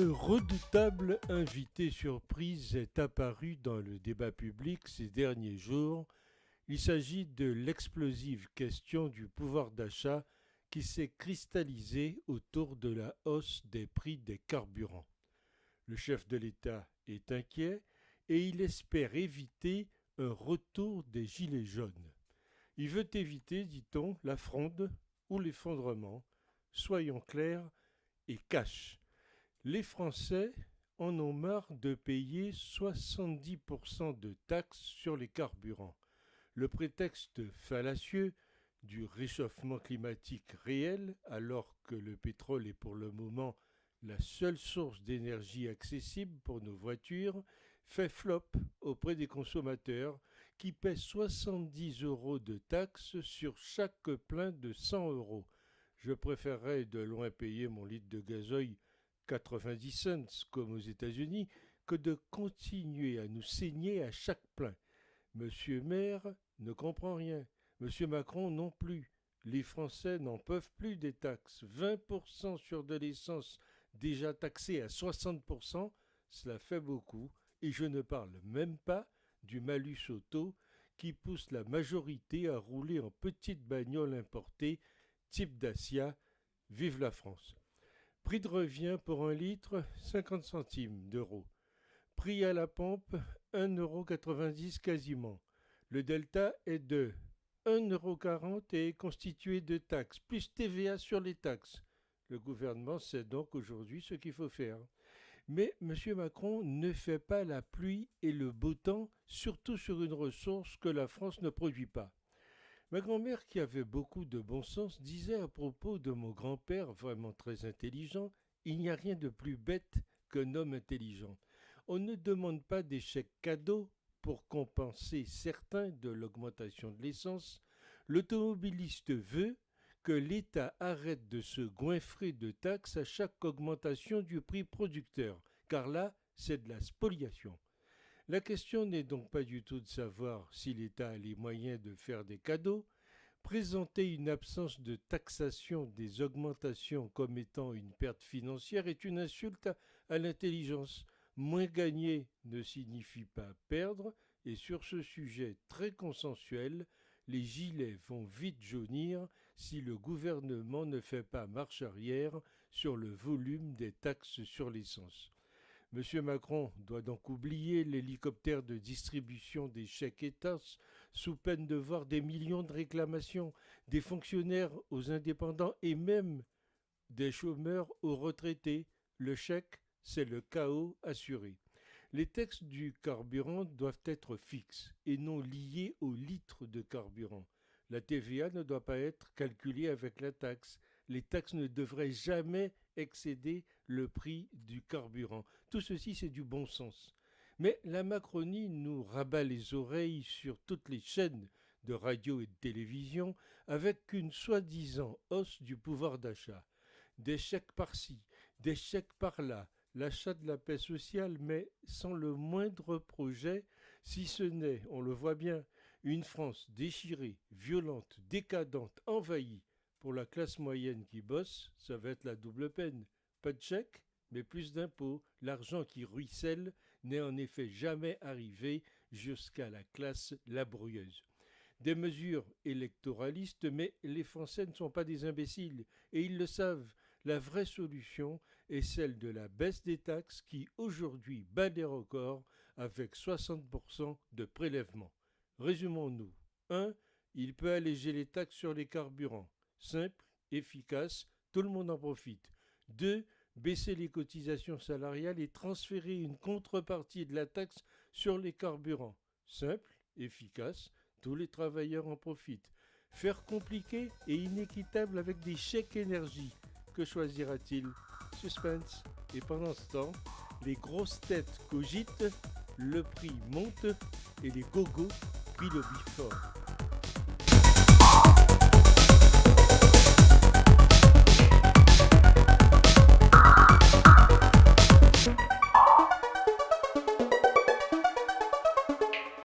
Un redoutable invité surprise est apparu dans le débat public ces derniers jours. Il s'agit de l'explosive question du pouvoir d'achat qui s'est cristallisée autour de la hausse des prix des carburants. Le chef de l'État est inquiet et il espère éviter un retour des gilets jaunes. Il veut éviter, dit-on, la fronde ou l'effondrement. Soyons clairs et cash. Les Français en ont marre de payer 70% de taxes sur les carburants. Le prétexte fallacieux du réchauffement climatique réel, alors que le pétrole est pour le moment la seule source d'énergie accessible pour nos voitures, fait flop auprès des consommateurs qui paient 70 € de taxes sur chaque plein de 100 €. Je préférerais de loin payer mon litre de gasoil 90 cents comme aux États-Unis que de continuer à nous saigner à chaque plein. Monsieur Maire ne comprend rien, Monsieur Macron non plus. Les Français n'en peuvent plus des taxes. 20% sur de l'essence déjà taxée à 60%, cela fait beaucoup. Et je ne parle même pas du malus auto qui pousse la majorité à rouler en petite bagnole importée type Dacia. Vive la France! Prix de revient pour un litre, 50 centimes d'euros. Prix à la pompe, 1,90 € quasiment. Le delta est de 1,40 € et est constitué de taxes, plus TVA sur les taxes. Le gouvernement sait donc aujourd'hui ce qu'il faut faire. Mais M. Macron ne fait pas la pluie et le beau temps, surtout sur une ressource que la France ne produit pas. Ma grand-mère, qui avait beaucoup de bon sens, disait à propos de mon grand-père, vraiment très intelligent, « Il n'y a rien de plus bête qu'un homme intelligent. On ne demande pas des chèques cadeaux pour compenser certains de l'augmentation de l'essence. L'automobiliste veut que l'État arrête de se goinfrer de taxes à chaque augmentation du prix producteur, car là, c'est de la spoliation. La question n'est donc pas du tout de savoir si l'État a les moyens de faire des cadeaux. Présenter une absence de taxation des augmentations comme étant une perte financière est une insulte à l'intelligence. Moins gagner ne signifie pas perdre, et sur ce sujet très consensuel, les gilets vont vite jaunir si le gouvernement ne fait pas marche arrière sur le volume des taxes sur l'essence. M. Macron doit donc oublier l'hélicoptère de distribution des chèques États sous peine de voir des millions de réclamations, des fonctionnaires aux indépendants et même des chômeurs aux retraités. Le chèque, c'est le chaos assuré. Les taxes du carburant doivent être fixes et non liées au litre de carburant. La TVA ne doit pas être calculée avec la taxe. Les taxes ne devraient jamais excéder le prix du carburant. Tout ceci, c'est du bon sens. Mais la Macronie nous rabat les oreilles sur toutes les chaînes de radio et de télévision avec une soi-disant hausse du pouvoir d'achat. Des chèques par-ci, des chèques par-là, l'achat de la paix sociale, mais sans le moindre projet, si ce n'est, on le voit bien, une France déchirée, violente, décadente, envahie. Pour la classe moyenne qui bosse, ça va être la double peine. Pas de chèque, mais plus d'impôts. L'argent qui ruisselle n'est en effet jamais arrivé jusqu'à la classe laborieuse. Des mesures électoralistes, mais les Français ne sont pas des imbéciles, et ils le savent. La vraie solution est celle de la baisse des taxes qui, aujourd'hui, bat des records avec 60% de prélèvement. Résumons-nous. 1. Il peut alléger les taxes sur les carburants. Simple, efficace, tout le monde en profite. 2. Baisser les cotisations salariales et transférer une contrepartie de la taxe sur les carburants. Simple, efficace, tous les travailleurs en profitent. Faire compliqué et inéquitable avec des chèques énergie. Que choisira-t-il? Suspense. Et pendant ce temps, les grosses têtes cogitent, le prix monte et les gogos crient le bifort.